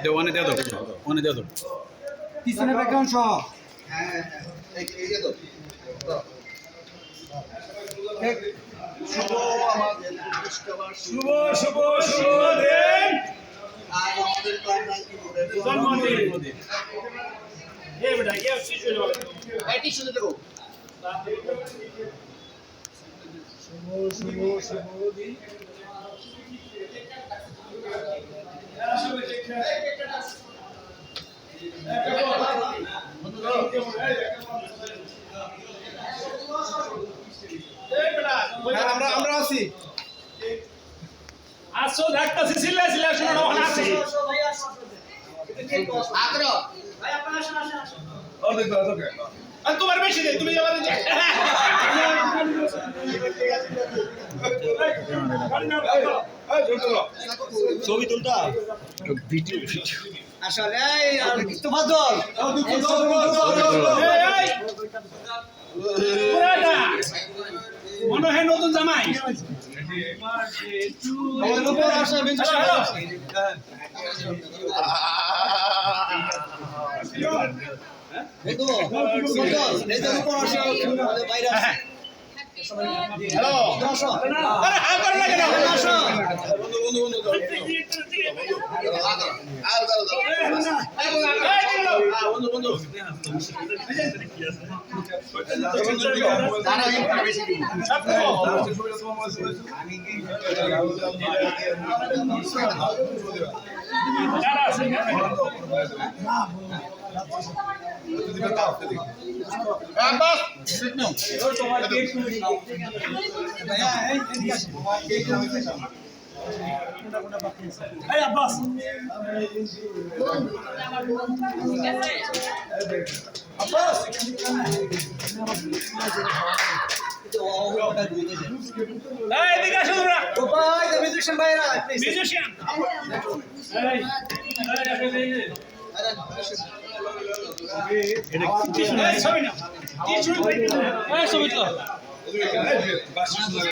দে one দে দাও one দে দাও পিছনে ব্যাকগ্রাউন্ড সহ হ্যাঁ এই যে তো শুভ আমাদের শুভ শুভ শুভ দিন আর আমাদের কন্যা কি বলে জন্মদিন এ বেটা ইয়া শিশু যাও এটি শুনে দেখো শুভ শুভ শুভ দিন আমরা আছি আসো দেখতাছি সিল্লা সিল্লা শুনো ওখানে আছে আগ্রহ আর তোমার বেশি দেই তুমি যাবে ছবি তুলতা ভিডিও আসলে এই আর কিছু বাদল এই মনে হয় নতুন জামাই আমাদের উপর আসা বেঞ্চ এই তো এই যে উপর আসা বাইরে আসে হ্যালো আসো আরে হ্যাঁ করে লাগে না আসো বন্ধু বন্ধু এই আব্বাস এই এদিকে আসো তোমরা ভাই দ্য মিউজিশিয়ান ভাইরা প্লিজ মিউজিশিয়ান এই ছবি না কি ছবি এই ছবি তো